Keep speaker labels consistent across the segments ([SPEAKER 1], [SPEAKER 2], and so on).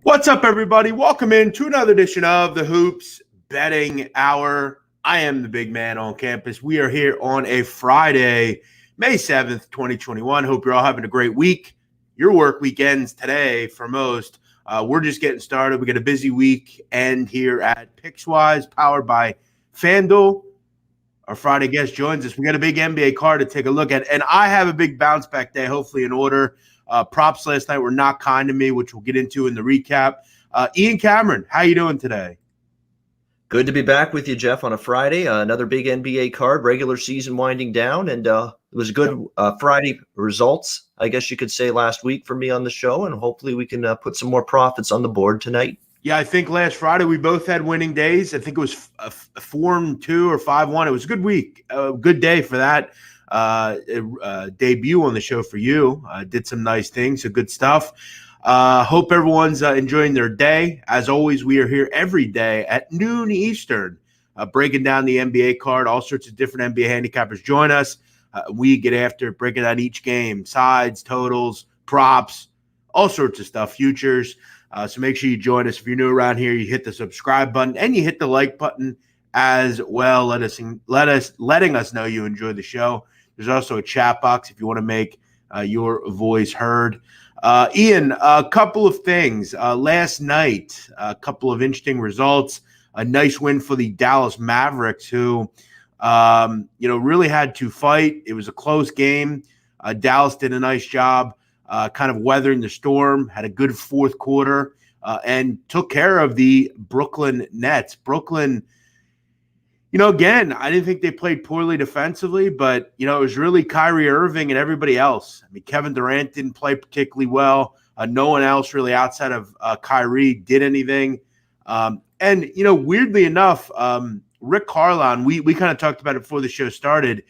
[SPEAKER 1] What's up, everybody? Welcome in to another edition of the Hoops Betting Hour. I am the big man on campus. We are here on a Friday, May 7th, 2021. Hope you're all having a great week. Your work weekends today for most. We're just getting started. We got a busy week end here at PicksWise, powered by FanDuel. Our Friday guest joins us. We got a big NBA card to take a look at, and I have a big bounce back day, hopefully in order. Props last night were not kind to me, which we'll get into in the recap. Ian Cameron, how you doing today?
[SPEAKER 2] Good to be back with you, Jeff, on a Friday. Another big NBA card, regular season winding down, and it was good Friday results, I guess you could say, last week for me on the show, and hopefully we can put some more profits on the board tonight. Yeah,
[SPEAKER 1] I think last Friday we both had winning days. I think it was 4-2 or 5-1. It was a good week, a good day for that. Debut on the show for you. Did some nice things, so good stuff. Hope everyone's enjoying their day. As always, we are here every day at noon Eastern, breaking down the NBA card. All sorts of different NBA handicappers join us. We get after breaking down each game, sides, totals, props, all sorts of stuff, futures. So make sure you join us. If you're new around here, you hit the subscribe button and you hit the like button as well. Letting us know you enjoy the show. There's also a chat box if you want to make your voice heard. Ian, a couple of things. Last night, a couple of interesting results. A nice win for the Dallas Mavericks, who really had to fight. It was a close game. Dallas did a nice job kind of weathering the storm, had a good fourth quarter, and took care of the Brooklyn Nets. Brooklyn, again, I didn't think they played poorly defensively, but, it was really Kyrie Irving and everybody else. I mean, Kevin Durant didn't play particularly well. No one else really outside of Kyrie did anything. And weirdly enough, Rick Carlisle, we kind of talked about it before the show started.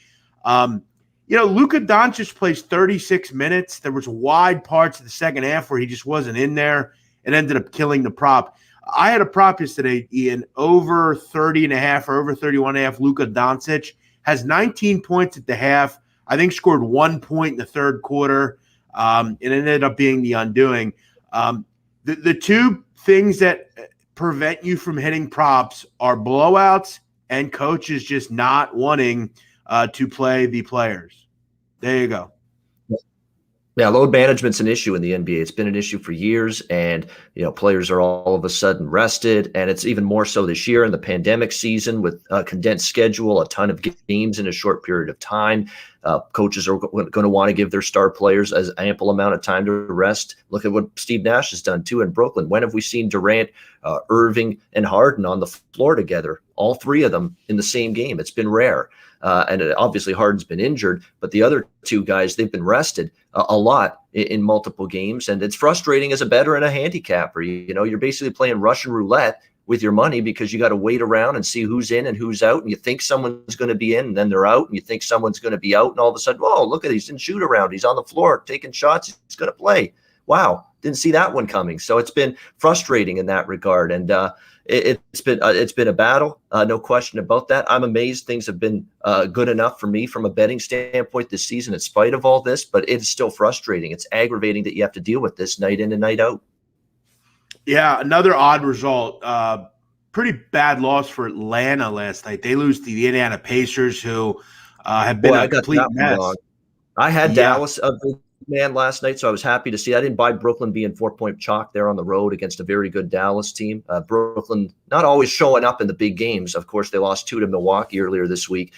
[SPEAKER 1] Luka Doncic plays 36 minutes. There was wide parts of the second half where he just wasn't in there and ended up killing the prop. I had a prop yesterday, Ian, over 30.5 or over 31.5. Luka Doncic has 19 points at the half. I think scored 1 point in the third quarter. It ended up being the undoing. The two things that prevent you from hitting props are blowouts and coaches just not wanting to play the players. There you go.
[SPEAKER 2] Yeah, load management's an issue in the NBA. It's been an issue for years, and players are all of a sudden rested, and it's even more so this year in the pandemic season with a condensed schedule, a ton of games in a short period of time. Coaches are going to want to give their star players as ample amount of time to rest. Look at what Steve Nash has done too in Brooklyn. When have we seen Durant, Irving, and Harden on the floor together? All three of them in the same game. It's been rare. And obviously Harden's been injured, but the other two guys, they've been rested a lot in multiple games. And it's frustrating as a bettor and a handicapper. You're basically playing Russian roulette with your money because you got to wait around and see who's in and who's out. And you think someone's going to be in and then they're out. And you think someone's going to be out. And all of a sudden, oh, look at, he's in shoot around. He's on the floor taking shots. He's going to play. Wow. Didn't see that one coming. So it's been frustrating in that regard. And it's been a battle, no question about that. I'm amazed things have been good enough for me from a betting standpoint this season in spite of all this, but it's still frustrating. It's aggravating that you have to deal with this night in and night out.
[SPEAKER 1] Yeah, another odd result. Pretty bad loss for Atlanta last night. They lose to the Indiana Pacers, who have been a complete mess.
[SPEAKER 2] I had Dallas man last night, so I was happy to see. I didn't buy Brooklyn being 4-point chalk there on the road against a very good Dallas team. Brooklyn not always showing up in the big games. Of course, they lost 2 to Milwaukee earlier this week.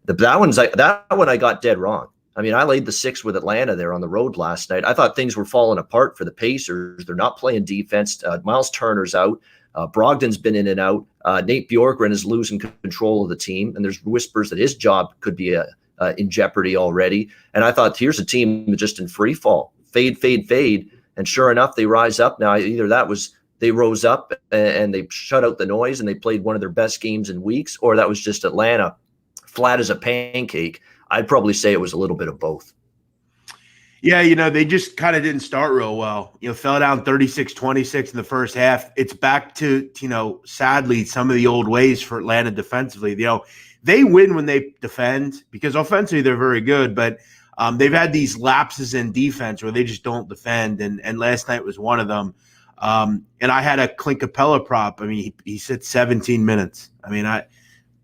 [SPEAKER 2] That one I got dead wrong. I mean, I laid the 6 with Atlanta there on the road last night. I thought things were falling apart for the Pacers. They're not playing defense. Miles Turner's out. Brogdon's been in and out. Nate Bjorkgren is losing control of the team, and there's whispers that his job could be in jeopardy already. And I thought, here's a team just in free fall, fade. And sure enough, they rise up. Now, either that was they rose up and they shut out the noise and they played one of their best games in weeks, or that was just Atlanta flat as a pancake. I'd probably say it was a little bit of both.
[SPEAKER 1] Yeah, they just kind of didn't start real well. Fell down 36-26 in the first half. It's back to, sadly, some of the old ways for Atlanta defensively. They win when they defend because offensively they're very good, but they've had these lapses in defense where they just don't defend, and last night was one of them. And I had a Clint Capella prop. I mean, he sits 17 minutes. I mean,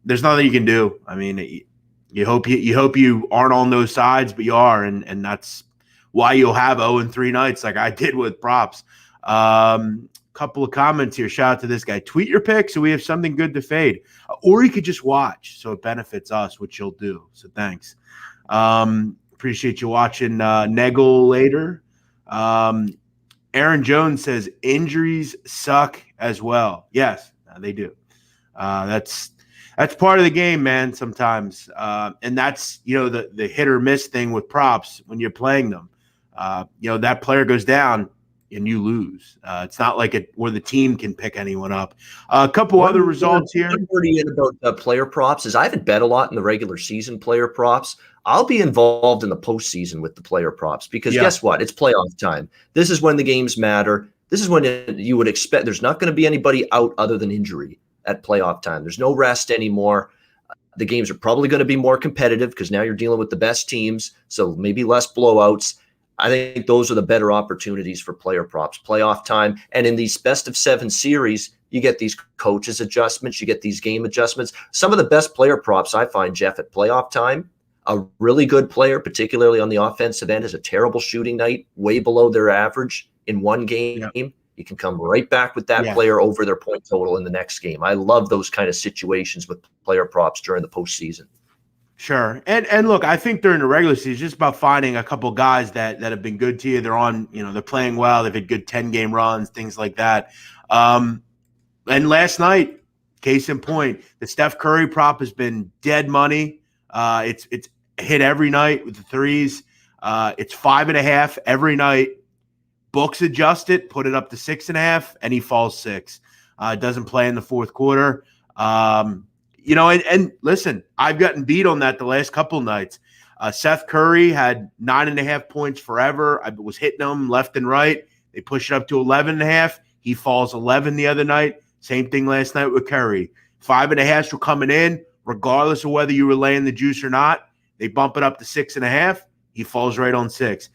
[SPEAKER 1] there's nothing you can do. I mean, you hope you aren't on those sides, but you are, and that's why you'll have 0-3 nights like I did with props. Couple of comments here. Shout out to this guy. Tweet your picks so we have something good to fade. Or you could just watch so it benefits us, which you'll do. So thanks. Appreciate you watching Negel later. Aaron Jones says injuries suck as well. Yes, they do. That's part of the game, man, sometimes. And that's, the hit or miss thing with props when you're playing them. That player goes down and you lose. It's not like where the team can pick anyone up. A couple other results here.
[SPEAKER 2] About player props is I haven't bet a lot in the regular season player props. I'll be involved in the postseason with the player props because guess what? It's playoff time. This is when the games matter. This is when you would expect there's not going to be anybody out other than injury at playoff time. There's no rest anymore. The games are probably going to be more competitive because now you're dealing with the best teams, so maybe less blowouts. I think those are the better opportunities for player props, playoff time. And in these best of 7 series, you get these coaches adjustments, you get these game adjustments. Some of the best player props I find, Jeff, at playoff time, a really good player, particularly on the offensive end, has a terrible shooting night, way below their average in one game. Yeah. You can come right back with that player over their point total in the next game. I love those kind of situations with player props during the postseason.
[SPEAKER 1] Sure. And look, I think during the regular season, it's just about finding a couple guys that have been good to you. They're on, they're playing well. They've had good 10-game runs, things like that. And last night, case in point, the Steph Curry prop has been dead money. It's hit every night with the threes. It's 5.5 every night. Books adjust it, put it up to 6.5, and he falls 6. Doesn't play in the fourth quarter. And listen, I've gotten beat on that the last couple nights. Seth Curry had 9.5 points forever. I was hitting him left and right. They push it up to 11.5. He falls 11 the other night. Same thing last night with Curry. 5.5s were coming in, regardless of whether you were laying the juice or not. They bump it up to 6.5. He falls right on 6.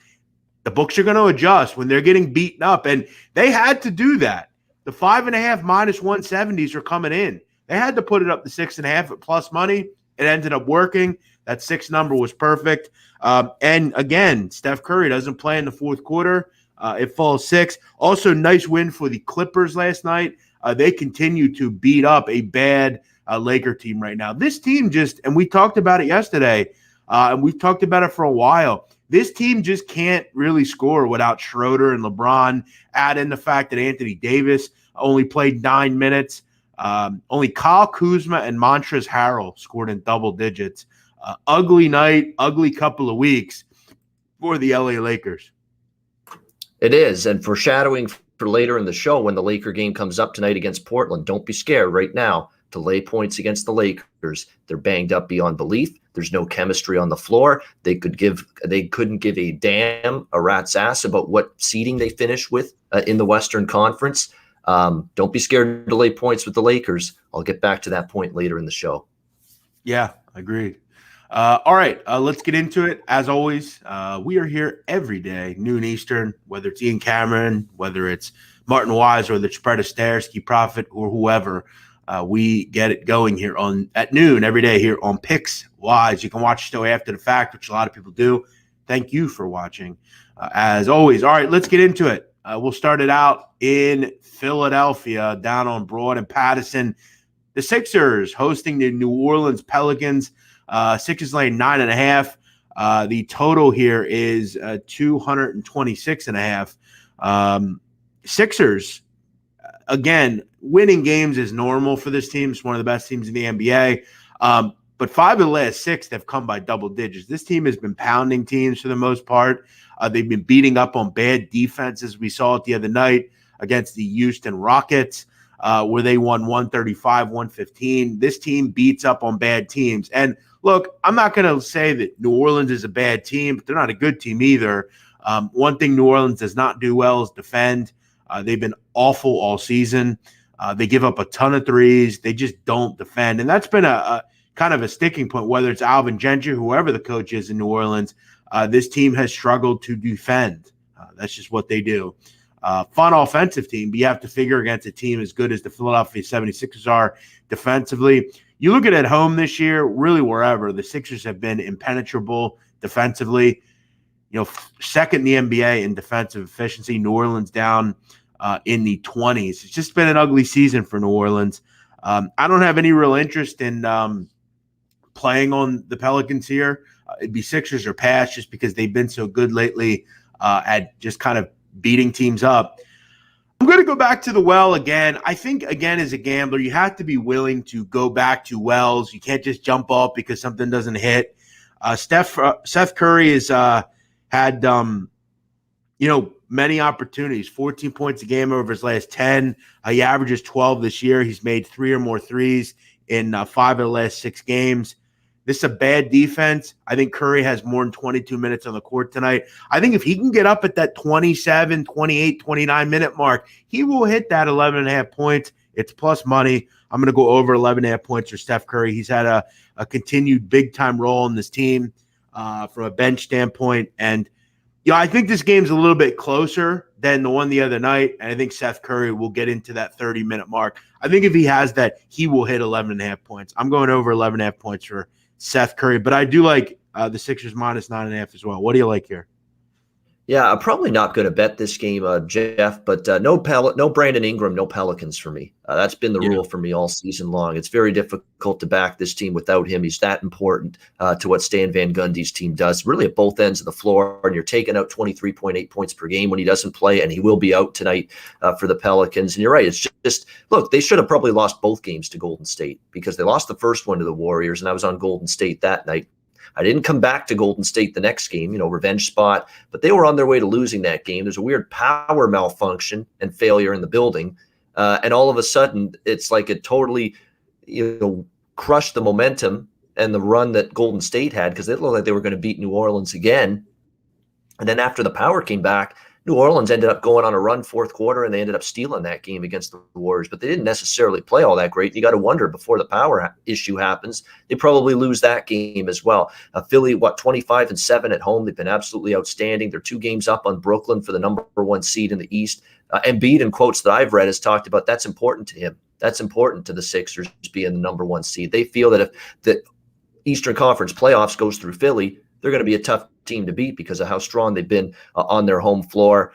[SPEAKER 1] The books are going to adjust when they're getting beaten up, and they had to do that. The 5.5 minus 170s are coming in. They had to put it up to 6.5 at plus money. It ended up working. That 6 number was perfect. And again, Steph Curry doesn't play in the fourth quarter. It falls 6. Also, nice win for the Clippers last night. They continue to beat up a bad Laker team right now. This team and we talked about it yesterday, and we've talked about it for a while. This team just can't really score without Schroeder and LeBron. Add in the fact that Anthony Davis only played 9 minutes. Only Kyle Kuzma and Montrezl Harrell scored in double digits. Ugly night, ugly couple of weeks for the LA Lakers.
[SPEAKER 2] It is, and foreshadowing for later in the show when the Laker game comes up tonight against Portland. Don't be scared right now to lay points against the Lakers. They're banged up beyond belief. There's no chemistry on the floor. They couldn't give a damn, a rat's ass about what seeding they finish with in the Western Conference. Don't be scared to lay points with the Lakers. I'll get back to that point later in the show.
[SPEAKER 1] Yeah, agreed. All right, let's get into it. As always, we are here every day, noon Eastern, whether it's Ian Cameron, whether it's Martin Wise, or the Spread of Stairs, Key Profit, or whoever. We get it going here at noon every day here on Picks Wise. You can watch the show after the fact, which a lot of people do. Thank you for watching, as always. All right, let's get into it. We'll start it out in Philadelphia, down on Broad and Patterson. The Sixers hosting the New Orleans Pelicans. Sixers laying 9.5. The total here is 226.5. Sixers, again, winning games is normal for this team. It's one of the best teams in the NBA. But 5 of the last 6 have come by double digits. This team has been pounding teams for the most part. They've been beating up on bad defenses. We saw it the other night against the Houston Rockets, where they won 135-115. This team beats up on bad teams. And look, I'm not going to say that New Orleans is a bad team, but they're not a good team either. One thing New Orleans does not do well is defend. They've been awful all season. They give up a ton of threes. They just don't defend. And that's been a kind of a sticking point, whether it's Alvin Gentry, whoever the coach is in New Orleans. This team has struggled to defend. That's just what they do. Fun offensive team, but you have to figure against a team as good as the Philadelphia 76ers are defensively. You look at home this year, really wherever, the Sixers have been impenetrable defensively. Second in the NBA in defensive efficiency. New Orleans down in the 20s. It's just been an ugly season for New Orleans. I don't have any real interest in playing on the Pelicans here. It'd be Sixers or pass just because they've been so good lately at just kind of beating teams up. I'm going to go back to the well again. I think, again, as a gambler, you have to be willing to go back to wells. You can't just jump off because something doesn't hit. Seth Curry has had, many opportunities, 14 points a game over his last 10. He averages 12 this year. He's made 3 or more threes in 5 of the last 6 games. This is a bad defense. I think Curry has more than 22 minutes on the court tonight. I think if he can get up at that 27, 28, 29-minute mark, he will hit that 11.5 points. It's plus money. I'm going to go over 11.5 points for Steph Curry. He's had a continued big-time role in this team from a bench standpoint. And, I think this game's a little bit closer than the one the other night, and I think Seth Curry will get into that 30-minute mark. I think if he has that, he will hit 11.5 points. I'm going over 11.5 points for Seth Curry, but I do like the Sixers minus 9.5 as well. What do you like here?
[SPEAKER 2] Yeah, I'm probably not going to bet this game, Jeff, but no Brandon Ingram, no Pelicans for me. That's been the rule for me all season long. It's very difficult to back this team without him. He's that important to what Stan Van Gundy's team does, really at both ends of the floor, and you're taking out 23.8 points per game when he doesn't play, and he will be out tonight for the Pelicans. And you're right, it's just, look, they should have probably lost both games to Golden State because they lost the first one to the Warriors, and I was on Golden State that night. I didn't come back to Golden State the next game, revenge spot, but they were on their way to losing that game. There's a weird power malfunction and failure in the building. And all of a sudden, it's like it totally, crushed the momentum and the run that Golden State had because it looked like they were going to beat New Orleans again. And then after the power came back, New Orleans ended up going on a run fourth quarter, and they ended up stealing that game against the Warriors. But they didn't necessarily play all that great. You got to wonder before the power issue happens, they probably lose that game as well. Philly, 25-7 at home. They've been absolutely outstanding. They're 2 games up on Brooklyn for the number 1 seed in the East. Embiid, in quotes that I've read, has talked about that's important to him. That's important to the Sixers being the number 1 seed. They feel that if the Eastern Conference playoffs goes through Philly, they're going to be a tough team to beat because of how strong they've been on their home floor.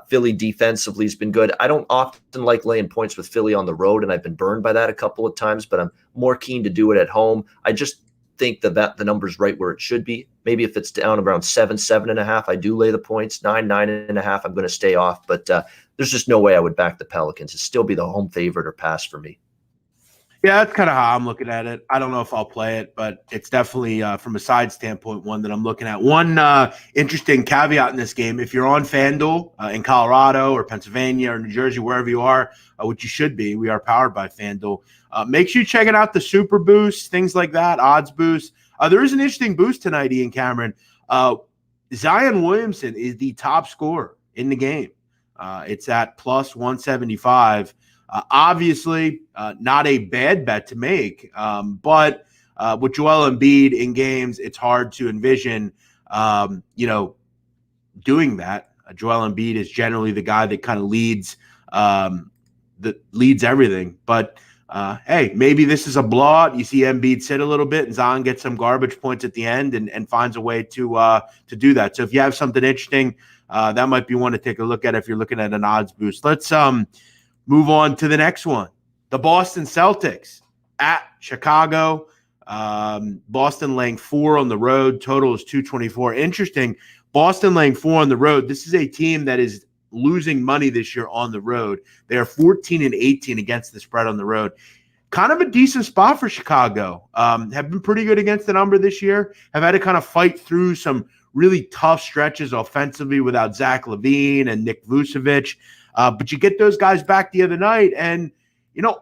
[SPEAKER 2] Philly defensively has been good. I don't often like laying points with Philly on the road, and I've been burned by that a couple of times, but I'm more keen to do it at home. I just think that the number's right where it should be. Maybe if it's down around 7.5, I do lay the points. 9.5, I'm going to stay off, but there's just no way I would back the Pelicans. It'd still be the home favorite or pass for me.
[SPEAKER 1] Yeah, that's kind of how I'm looking at it. I don't know if I'll play it, but it's definitely, from a side standpoint, one that I'm looking at. One interesting caveat in this game, if you're on FanDuel in Colorado or Pennsylvania or New Jersey, wherever you are, which you should be, we are powered by FanDuel, make sure you're checking out the Super Boost, things like that, odds boost. There is an interesting boost tonight, Ian Cameron. Zion Williamson is the top scorer in the game. It's at plus 175. Obviously, not a bad bet to make, but with Joel Embiid in games, it's hard to envision, doing that. Joel Embiid is generally the guy that kind of leads everything. But hey, maybe this is a blowout. You see Embiid sit a little bit, and Zion gets some garbage points at the end, and finds a way to do that. So if you have something interesting, that might be one to take a look at if you're looking at an odds boost. Let's move on to the next one. The Boston Celtics at Chicago. Boston laying 4 on the road. Total is 224. Interesting. Boston laying 4 on the road. This is a team that is losing money this year on the road. They are 14-18 against the spread on the road. Kind of a decent spot for Chicago. Have been pretty good against the number this year. Have had to kind of fight through some really tough stretches offensively without Zach LaVine and Nick Vucevic. But you get those guys back the other night, and,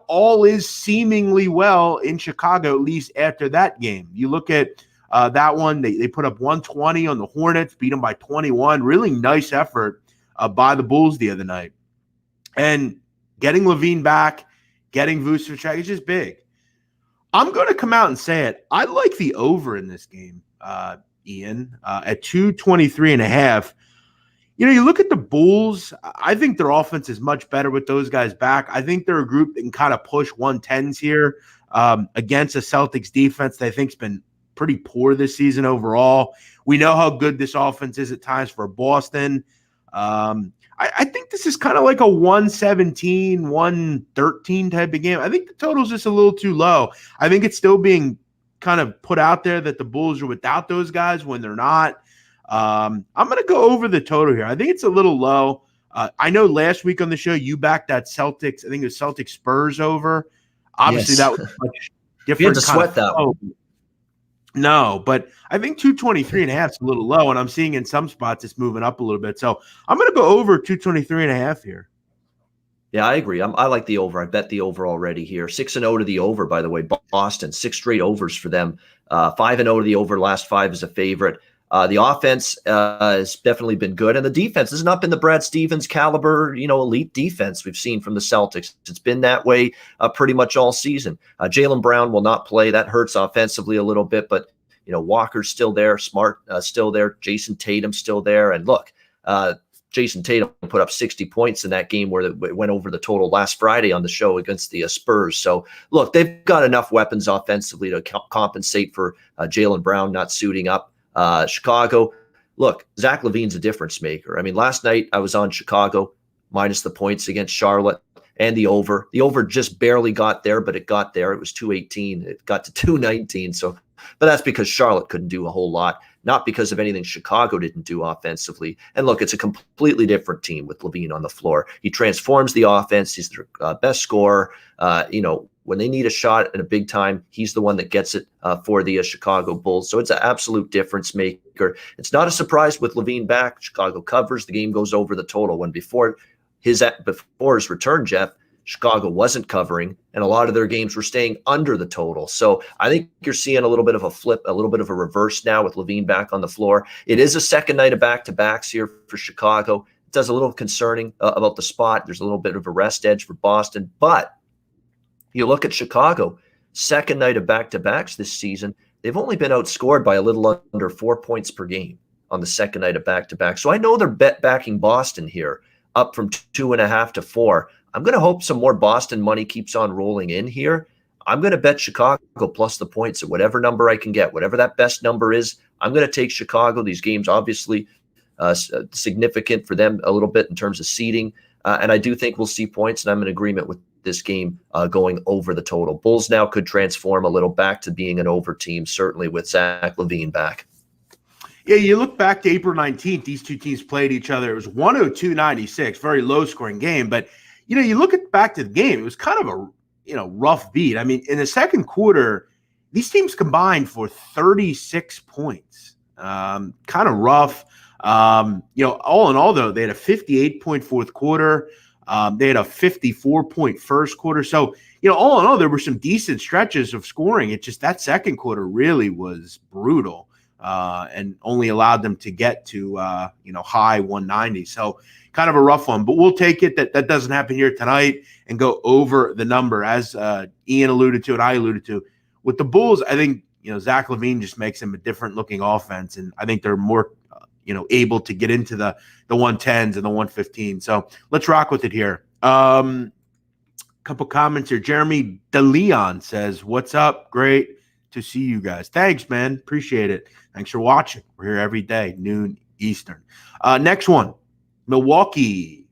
[SPEAKER 1] all is seemingly well in Chicago, at least after that game. You look at That one, they put up 120 on the Hornets, beat them by 21. Really nice effort by the Bulls the other night. And getting Levine back, getting Vucevic, it's just big. I'm going to come out and say it. I like the over in this game, Ian, at 223.5. You look at the Bulls, I think their offense is much better with those guys back. I think they're a group that can kind of push 110s here against a Celtics defense that I think's been pretty poor this season overall. We know how good this offense is at times for Boston. I think this is kind of like a 117, 113 type of game. I think the total's just a little too low. I think it's still being kind of put out there that the Bulls are without those guys when they're not. I'm going to go over the total here. I think it's a little low. I know last week on the show, you backed that Celtics, I think it was Celtics Spurs over. Obviously,
[SPEAKER 2] Yes.
[SPEAKER 1] that was much different.
[SPEAKER 2] You had to sweat that one.
[SPEAKER 1] No, but I think 223.5 is a little low, and I'm seeing in some spots it's moving up a little bit. So I'm going to go over 223.5 here.
[SPEAKER 2] Yeah, I agree. I like the over. I bet the over already here. 6-0 to the over, by the way. Boston, 6 straight overs for them. 5-0 to the over. Last 5 is a favorite. The offense has definitely been good, and the defense has not been the Brad Stevens caliber, elite defense we've seen from the Celtics. It's been that way pretty much all season. Jaylen Brown will not play. That hurts offensively a little bit, but Walker's still there, Smart still there, Jason Tatum still there, and look, Jason Tatum put up 60 points in that game where it went over the total last Friday on the show against the Spurs. So, look, they've got enough weapons offensively to compensate for Jaylen Brown not suiting up. Chicago, look, Zach LaVine's a difference maker. I mean, last night I was on Chicago minus the points against Charlotte and the over. The over just barely got there, but it got there. It was 218. It got to 219. So, but that's because Charlotte couldn't do a whole lot, not because of anything Chicago didn't do offensively. And look, it's a completely different team with LaVine on the floor. He transforms the offense. He's their best scorer. When they need a shot at a big time, he's the one that gets it for the Chicago Bulls. So it's an absolute difference maker. It's not a surprise with LaVine back. Chicago covers. The game goes over the total. When before his return, Jeff, Chicago wasn't covering, and a lot of their games were staying under the total. So I think you're seeing a little bit of a flip, a little bit of a reverse now with LaVine back on the floor. It is a second night of back-to-backs here for Chicago. It does a little concerning about the spot. There's a little bit of a rest edge for Boston, but you look at Chicago, second night of back-to-backs this season, they've only been outscored by a little under 4 points per game on the second night of back-to-back. So I know they're backing Boston here, up from 2.5 to 4. I'm going to hope some more Boston money keeps on rolling in here. I'm going to bet Chicago plus the points at whatever number I can get, whatever that best number is. I'm going to take Chicago. These games obviously significant for them a little bit in terms of seeding. And I do think we'll see points, and I'm in agreement with this game going over the total. Bulls now could transform a little back to being an over team, certainly with Zach LaVine back.
[SPEAKER 1] Yeah, you look back to April 19th, these two teams played each other. It was 102-96, very low-scoring game. But, you look back to the game, it was kind of a, rough beat. I mean, in the second quarter, these teams combined for 36 points. Kind of rough. All in all, though, they had a 58-point fourth quarter. They had a 54-point first quarter. So, all in all, there were some decent stretches of scoring. It just that second quarter really was brutal and only allowed them to get to, high 190. So kind of a rough one. But we'll take it that doesn't happen here tonight and go over the number. As Ian alluded to and I alluded to. With the Bulls, I think, Zach LaVine just makes them a different-looking offense, and I think they're more able to get into the 110s and the 115. So let's rock with it here. Couple comments here. Jeremy DeLeon says, "What's up? Great to see you guys." Thanks, man. Appreciate it. Thanks for watching. We're here every day, noon Eastern. Next one, Milwaukee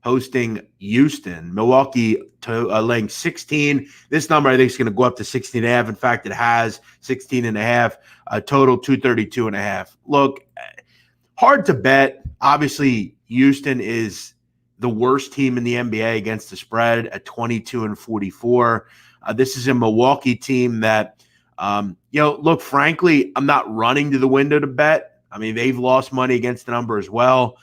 [SPEAKER 1] hosting Houston. Milwaukee laying 16. This number I think is going to go up to 16.5. In fact, it has 16.5. Total 232.5. Look, hard to bet. Obviously, Houston is the worst team in the NBA against the spread at 22-44. This is a Milwaukee team that, look, frankly, I'm not running to the window to bet. I mean, they've lost money against the number as well.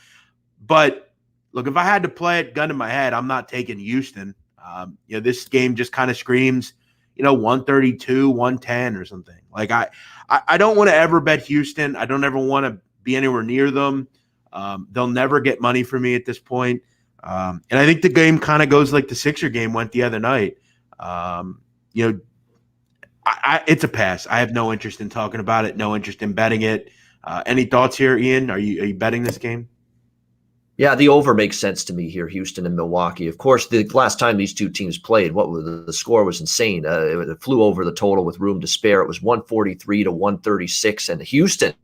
[SPEAKER 1] But, look, if I had to play it, gun to my head, I'm not taking Houston. This game just kind of screams, 132, 110 or something. Like I don't want to ever bet Houston. I don't ever want to be anywhere near them. They'll never get money from me at this point. And I think the game kind of goes like the Sixer game went the other night. It's a pass. I have no interest in talking about it, no interest in betting it. Any thoughts here, Ian? Are you betting this game?
[SPEAKER 2] Yeah, the over makes sense to me here, Houston and Milwaukee. Of course, the last time these two teams played, the score was insane. It flew over the total with room to spare. It was 143 to 136, and Houston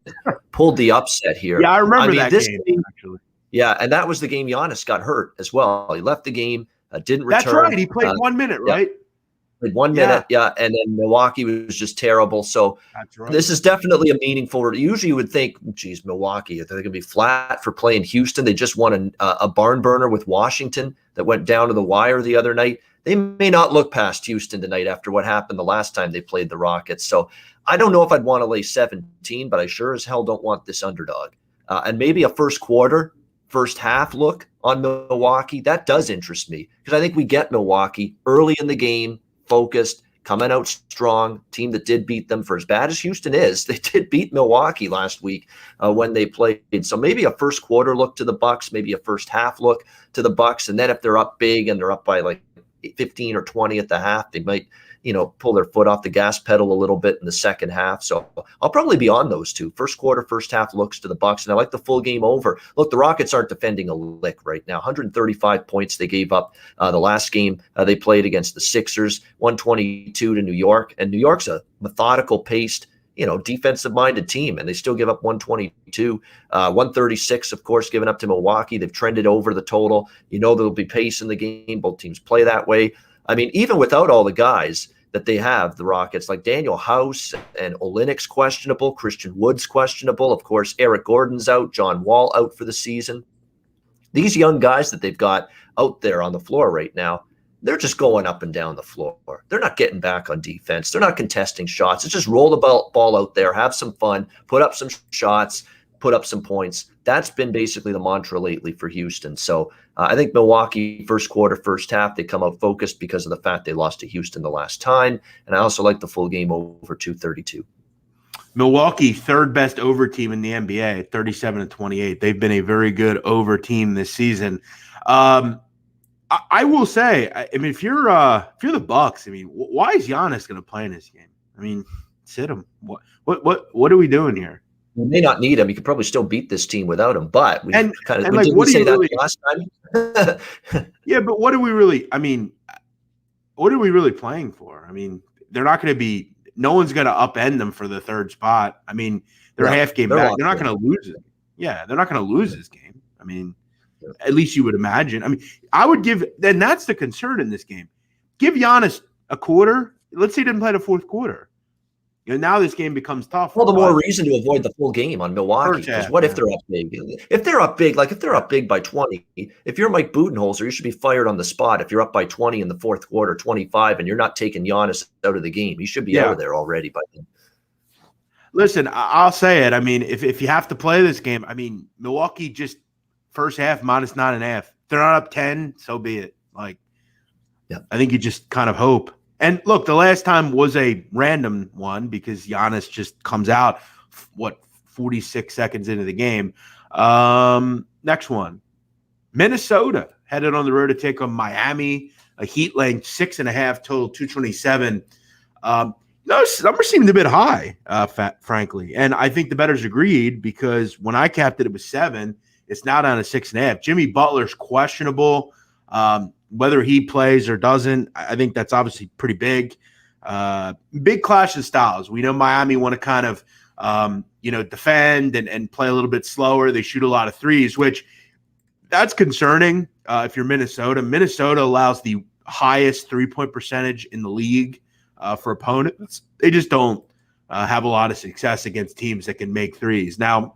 [SPEAKER 2] pulled the upset here.
[SPEAKER 1] Yeah, I remember that game, actually.
[SPEAKER 2] Yeah, and that was the game Giannis got hurt as well. He left the game, didn't return.
[SPEAKER 1] That's right. He played 1 minute, right?
[SPEAKER 2] Played 1 minute, and then Milwaukee was just terrible. So
[SPEAKER 1] right.
[SPEAKER 2] This is definitely a meaningful. Usually you would think, geez, Milwaukee, are they going to be flat for playing Houston? They just won a barn burner with Washington that went down to the wire the other night. They may not look past Houston tonight after what happened the last time they played the Rockets. So I don't know if I'd want to lay 17, but I sure as hell don't want this underdog. And maybe a first half look on Milwaukee. That does interest me because I think we get Milwaukee early in the game, focused, coming out strong, team that did beat them. For as bad as Houston is, they did beat Milwaukee last week when they played. So maybe a first quarter look to the Bucks, maybe a first half look to the Bucks, and then if they're up big and they're up by like 15 or 20 at the half, they might pull their foot off the gas pedal a little bit in the second half. So I'll probably be on those two. First quarter, first half looks to the Bucks, and I like the full game over. Look, the Rockets aren't defending a lick right now. 135 points they gave up the last game they played against the Sixers, 122 to New York. And New York's a methodical paced, defensive-minded team, and they still give up 122. 136, of course, given up to Milwaukee. They've trended over the total. There'll be pace in the game. Both teams play that way. I mean, even without all the guys that they have, the Rockets, like Daniel House and Olynyk's questionable, Christian Wood's questionable. Of course, Eric Gordon's out, John Wall out for the season. These young guys that they've got out there on the floor right now, they're just going up and down the floor. They're not getting back on defense. They're not contesting shots. It's just roll the ball out there, have some fun, put up some shots, put up some points. That's been basically the mantra lately for Houston. So I think Milwaukee, first quarter, first half, they come out focused because of the fact they lost to Houston the last time. And I also like the full game over 232.
[SPEAKER 1] Milwaukee, third best over team in the NBA at 37-28. They've been a very good over team this season. I will say, I mean, if you're the Bucks, I mean, why is Giannis going to play in this game? I mean, sit him. What are we doing here?
[SPEAKER 2] We may not need him. You could probably still beat this team without him, but we didn't say that
[SPEAKER 1] really,
[SPEAKER 2] last time.
[SPEAKER 1] Yeah, but what are we really playing for? I mean, they're not going to be – no one's going to upend them for the third spot. I mean, they're a half game back. They're not going to lose it. Yeah, they're not going to lose this game. I mean, at least you would imagine. I mean, I would give – then that's the concern in this game. Give Giannis a quarter. Let's say he didn't play the fourth quarter. Now this game becomes tough.
[SPEAKER 2] Well, the more reason to avoid the full game on Milwaukee. Because what if they're up big? If they're up big, like if they're up big by 20, if you're Mike Budenholzer, you should be fired on the spot. If you're up by 20 in the fourth quarter, 25, and you're not taking Giannis out of the game, he should be out of there already by then.
[SPEAKER 1] Listen, I'll say it. I mean, if you have to play this game, I mean, Milwaukee just first half -9.5. If they're not up 10, so be it. Like, I think you just kind of hope. And look, the last time was a random one because Giannis just comes out, 46 seconds into the game. Next one. Minnesota headed on the road to take on Miami, a Heat laying 6.5, total 227. Those numbers seemed a bit high, frankly. And I think the bettors agreed because when I capped it, it was 7. It's now down to 6.5. Jimmy Butler's questionable. Whether he plays or doesn't, I think that's obviously pretty big. Big clash of styles. We know Miami want to kind of, defend and play a little bit slower. They shoot a lot of threes, which that's concerning if you're Minnesota. Minnesota allows the highest three-point percentage in the league for opponents. They just don't have a lot of success against teams that can make threes. Now,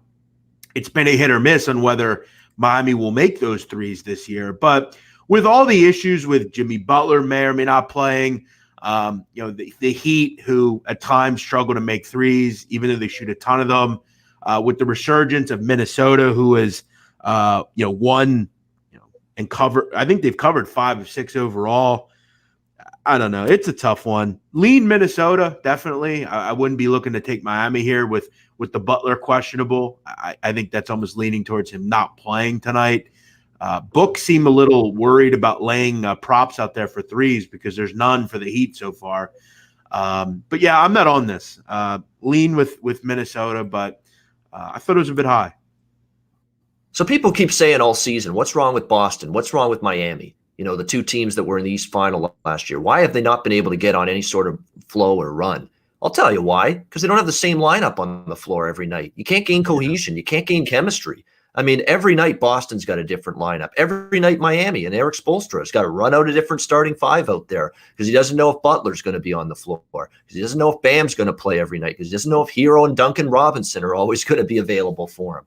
[SPEAKER 1] it's been a hit or miss on whether Miami will make those threes this year, but with all the issues with Jimmy Butler may or may not playing, the Heat, who at times struggle to make threes, even though they shoot a ton of them, with the resurgence of Minnesota, who is, won, and covered. I think they've covered 5 of 6 overall. I don't know. It's a tough one. Lean Minnesota, definitely. I wouldn't be looking to take Miami here with the Butler questionable. I think that's almost leaning towards him not playing tonight. Book seem a little worried about laying props out there for threes because there's none for the Heat so far. But yeah, I'm not on this. Lean with Minnesota, but I thought it was a bit high.
[SPEAKER 2] So people keep saying all season, what's wrong with Boston? What's wrong with Miami? The two teams that were in the East Final last year. Why have they not been able to get on any sort of flow or run? I'll tell you why. Because they don't have the same lineup on the floor every night. You can't gain cohesion. You can't gain chemistry. I mean, every night Boston's got a different lineup. Every night Miami and Eric Spoelstra has got to run out a different starting five out there because he doesn't know if Butler's going to be on the floor, because he doesn't know if Bam's going to play every night, because he doesn't know if Hero and Duncan Robinson are always going to be available for him.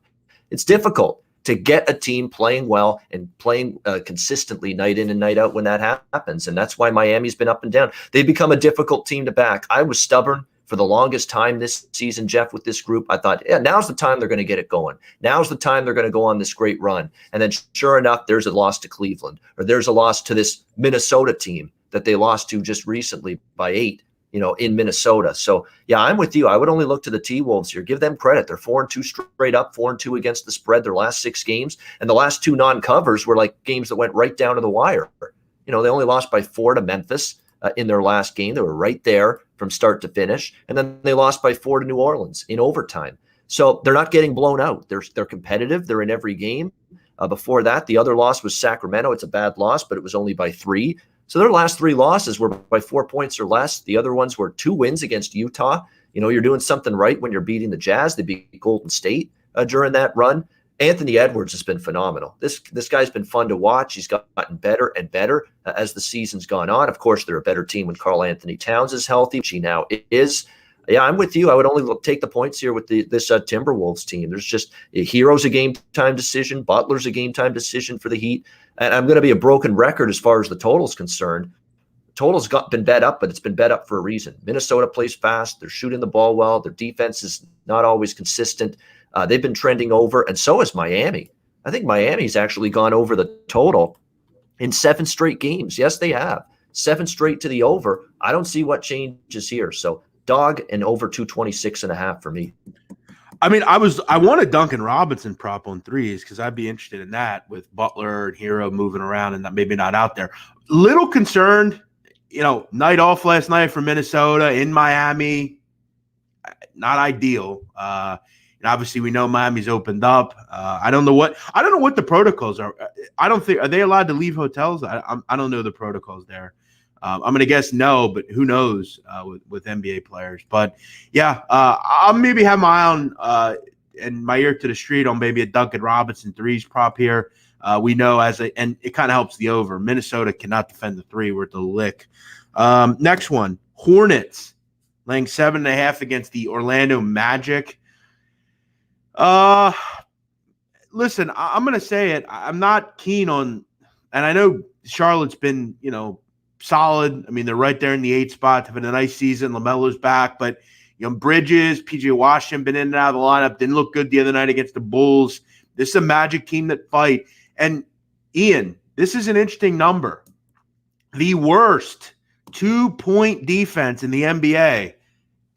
[SPEAKER 2] It's difficult to get a team playing well and playing consistently night in and night out when that happens. And that's why Miami's been up and down. They've become a difficult team to back. I was stubborn for the longest time this season, Jeff, with this group. I thought, yeah, now's the time they're going to get it going. Now's the time they're going to go on this great run. And then sure enough, there's a loss to Cleveland, or there's a loss to this Minnesota team that they lost to just recently by 8. In Minnesota. So, yeah, I'm with you. I would only look to the T-Wolves here. Give them credit. They're 4-2 straight up, 4-2 against the spread their last 6 games. And the last 2 non-covers were like games that went right down to the wire. They only lost by 4 to Memphis in their last game. They were right there from start to finish. And then they lost by 4 to New Orleans in overtime. So they're not getting blown out. They're competitive. They're in every game. Before that, the other loss was Sacramento. It's a bad loss, but it was only by 3. So their last 3 losses were by 4 points or less. The other ones were 2 wins against Utah. You're doing something right when you're beating the Jazz. They beat Golden State during that run. Anthony Edwards has been phenomenal. This guy's been fun to watch. He's gotten better and better as the season's gone on. Of course, they're a better team when Karl Anthony Towns is healthy, which he now is. Yeah, I'm with you. I would only take the points here with this Timberwolves team. There's just Hero's a game-time decision. Butler's a game-time decision for the Heat. And I'm going to be a broken record as far as the total's concerned. Total's been bet up, but it's been bet up for a reason. Minnesota plays fast. They're shooting the ball well. Their defense is not always consistent. They've been trending over, and so has Miami. I think Miami's actually gone over the total in 7 straight games. Yes, they have. 7 straight to the over. I don't see what changes here. So dog and over 226.5 for me.
[SPEAKER 1] I mean, I wanted Duncan Robinson prop on threes because I'd be interested in that with Butler and Hero moving around and maybe not out there. Little concerned, night off last night for Minnesota in Miami. Not ideal. And obviously we know Miami's opened up. I don't know what the protocols are. Are they allowed to leave hotels? I don't know the protocols there. I'm going to guess no, but who knows with NBA players. But, yeah, I'll maybe have my eye on and my ear to the street on maybe a Duncan Robinson threes prop here. We know and it kind of helps the over. Minnesota cannot defend the 3 worth a lick. Next one, Hornets laying 7.5 against the Orlando Magic. Listen, I'm going to say it. I'm not keen on – and I know Charlotte's been, solid. I mean, they're right there in the 8 spot. Having a nice season. LaMelo's back, but Bridges, PJ Washington been in and out of the lineup. Didn't look good the other night against the Bulls. This is a Magic team that fight. And Ian, this is an interesting number. The worst 2-point defense in the NBA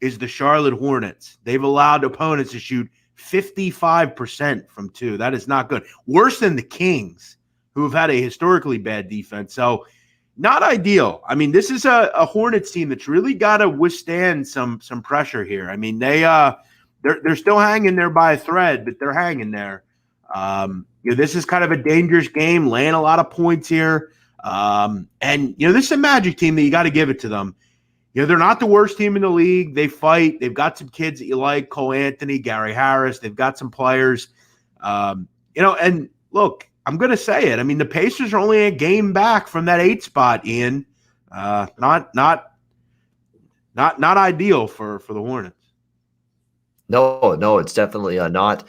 [SPEAKER 1] is the Charlotte Hornets. They've allowed opponents to shoot 55% from 2. That is not good. Worse than the Kings, who have had a historically bad defense. So not ideal. I mean, this is a Hornets team that's really got to withstand some pressure here. I mean, they're still hanging there by a thread, but they're hanging there. This is kind of a dangerous game, laying a lot of points here. And this is a Magic team that you got to give it to them. They're not the worst team in the league. They fight. They've got some kids that you like, Cole Anthony, Gary Harris. They've got some players. And look, I'm going to say it. I mean, the Pacers are only a game back from that 8 spot, Ian. Not ideal for the Hornets.
[SPEAKER 2] No, it's definitely not.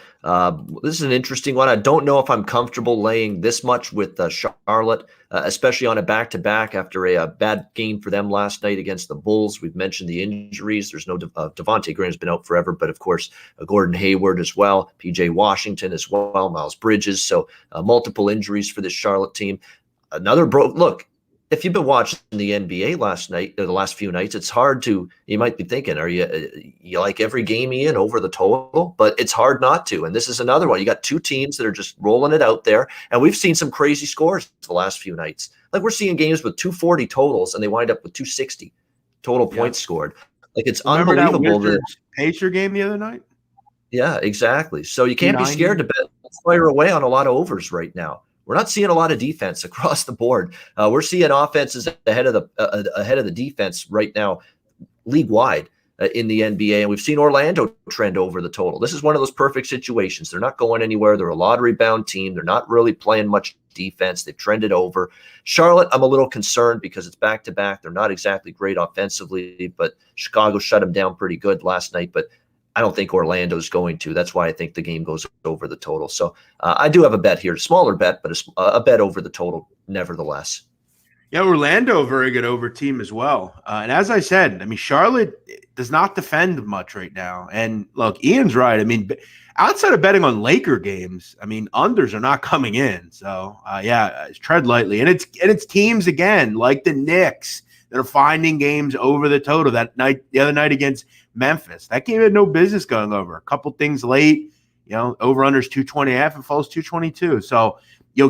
[SPEAKER 2] This is an interesting one. I don't know if I'm comfortable laying this much with Charlotte, especially on a back-to-back after a bad game for them last night against the Bulls. We've mentioned the injuries. There's no Devontae Graham's been out forever, but of course Gordon Hayward as well, PJ Washington as well, Miles Bridges. So multiple injuries for this Charlotte team. Look, if you've been watching the NBA last night or the last few nights, it's hard to. You might be thinking, are you like every game, Ian, over the total? But it's hard not to. And this is another one. You got two teams that are just rolling it out there, and we've seen some crazy scores the last few nights. Like we're seeing games with 240 totals, and they wind up with 260 total points scored. Like it's
[SPEAKER 1] Remember
[SPEAKER 2] unbelievable.
[SPEAKER 1] That Pacer game the other night?
[SPEAKER 2] Yeah, exactly. So you can't be scared to bet fire away on a lot of overs right now. We're not seeing a lot of defense across the board. We're seeing offenses ahead of the defense right now, league wide in the NBA, and we've seen Orlando trend over the total. This is one of those perfect situations. They're not going anywhere. They're a lottery-bound team. They're not really playing much defense. They've trended over. Charlotte, I'm a little concerned because it's back-to-back. They're not exactly great offensively, but Chicago shut them down pretty good last night. But I don't think Orlando's going to. That's why I think the game goes over the total. So I do have a bet here, a smaller bet, but a bet over the total nevertheless.
[SPEAKER 1] Yeah, Orlando, a very good over team as well. And as I said, I mean, Charlotte does not defend much right now. And look, Ian's right. I mean, outside of betting on Laker games, I mean, unders are not coming in. So, tread lightly. And it's teams, again, like the Knicks that are finding games over the total. The other night against Memphis, that game had no business going over. A couple things late, over unders 220.5 and falls 222. So,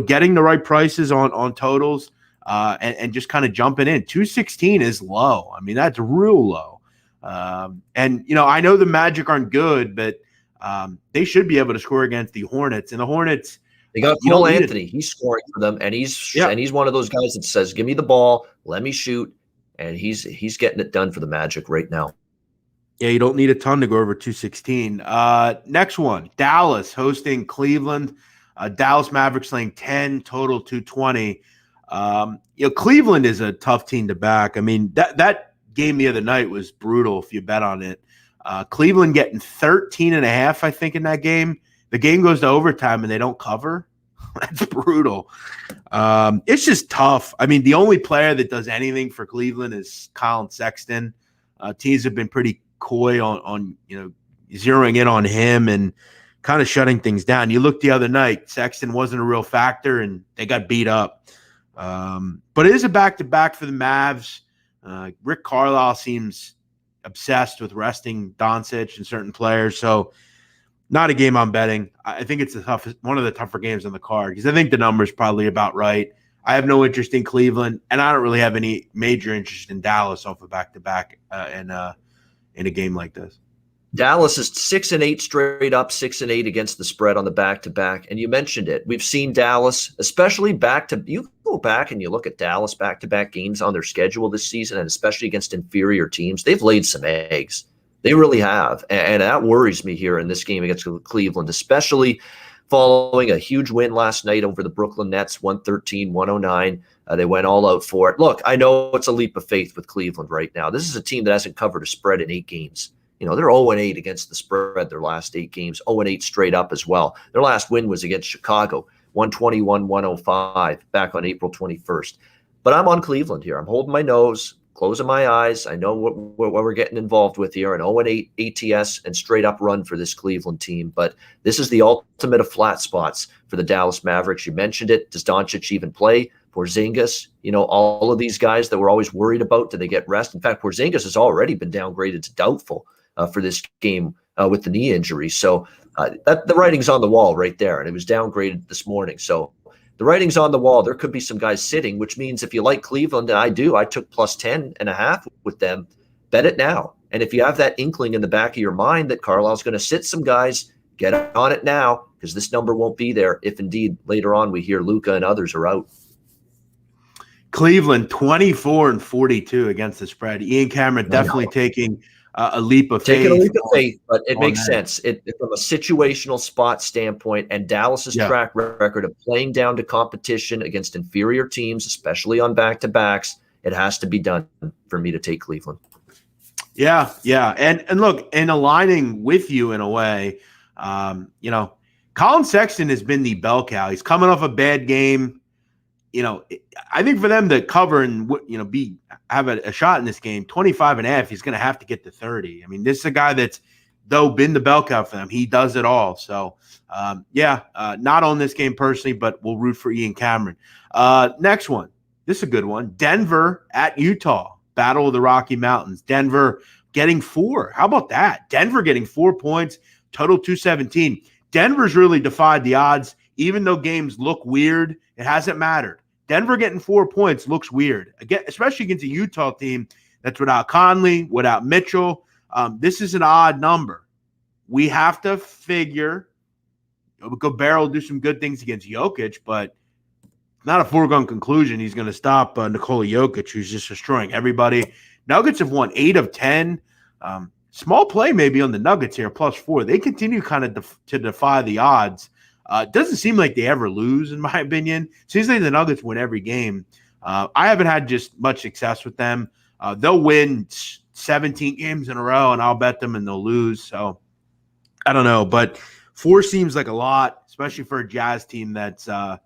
[SPEAKER 1] getting the right prices on totals and just kind of jumping in. 216 is low. I mean, that's real low. And I know the Magic aren't good, but they should be able to score against the Hornets. And the Hornets,
[SPEAKER 2] they got Cole Anthony. He's scoring for them, and he's one of those guys that says, "Give me the ball, let me shoot." And he's getting it done for the Magic right now.
[SPEAKER 1] Yeah, you don't need a ton to go over 216. Next one, Dallas hosting Cleveland. Dallas Mavericks laying 10, total 220. Cleveland is a tough team to back. I mean, that game the other night was brutal if you bet on it. Cleveland getting 13.5, I think, in that game. The game goes to overtime and they don't cover. That's brutal. It's just tough. I mean, the only player that does anything for Cleveland is Colin Sexton. Teams have been pretty coy on zeroing in on him and kind of shutting things down. You look the other night, Sexton wasn't a real factor and they got beat up. But it is a back-to-back for the Mavs. Rick Carlisle seems obsessed with resting Doncic and certain players. So not a game I'm betting. I think it's one of the tougher games on the card because I think the number's probably about right. I have no interest in Cleveland, and I don't really have any major interest in Dallas off a back-to-back in a game like this.
[SPEAKER 2] Dallas is 6-8 straight up, 6-8 against the spread on the back-to-back. And you mentioned it. We've seen Dallas, especially you go back and you look at Dallas back-to-back games on their schedule this season, and especially against inferior teams, they've laid some eggs. They really have. And that worries me here in this game against Cleveland, especially following a huge win last night over the Brooklyn Nets, 113-109. They went all out for it. Look, I know it's a leap of faith with Cleveland right now. This is a team that hasn't covered a spread in 8 games. They're 0-8 against the spread their last 8 games, 0-8 straight up as well. Their last win was against Chicago, 121-105 back on April 21st. But I'm on Cleveland here. I'm holding my nose, closing my eyes. I know what we're getting involved with here, an 0-8 ATS and straight up run for this Cleveland team. But this is the ultimate of flat spots for the Dallas Mavericks. You mentioned it. Does Doncic even play? Porzingis, all of these guys that we're always worried about, do they get rest? In fact, Porzingis has already been downgraded to doubtful for this game with the knee injury. So the writing's on the wall right there, and it was downgraded this morning. So the writing's on the wall. There could be some guys sitting, which means if you like Cleveland, and I do, I took plus 10.5 with them, bet it now. And if you have that inkling in the back of your mind that Carlisle's going to sit some guys, get on it now, because this number won't be there if indeed later on we hear Luka and others are out.
[SPEAKER 1] Cleveland 24-42 against the spread. Ian Cameron definitely taking a leap of faith.
[SPEAKER 2] Taking a leap of faith, but it makes sense. From a situational spot standpoint, and Dallas's track record of playing down to competition against inferior teams, especially on back-to-backs, it has to be done for me to take Cleveland.
[SPEAKER 1] Yeah. And look, in aligning with you in a way, Colin Sexton has been the bell cow. He's coming off a bad game. I think for them to cover and have a shot in this game, 25.5, he's going to have to get to 30. I mean, this is a guy that's been the bell cow for them. He does it all. So, not on this game personally, but we'll root for Ian Cameron. Next one, This is a good one. Denver at Utah. Battle of the Rocky Mountains. Denver getting 4. How about that? Denver getting 4 points, total 217. Denver's really defied the odds. Even though games look weird, it hasn't mattered. Denver getting 4 points looks weird, again, especially against a Utah team that's without Conley, without Mitchell. This is an odd number. We have to figure Gobert will do some good things against Jokic, but not a foregone conclusion he's going to stop Nikola Jokic, who's just destroying everybody. Nuggets have won 8 of 10. Small play maybe on the Nuggets here, +4. They continue kind of to defy the odds. It doesn't seem like they ever lose, in my opinion. Seems like the Nuggets win every game. I haven't had just much success with them. They'll win 17 games in a row, and I'll bet them, and they'll lose. So I don't know, but 4 seems like a lot, especially for a Jazz team that's, I'm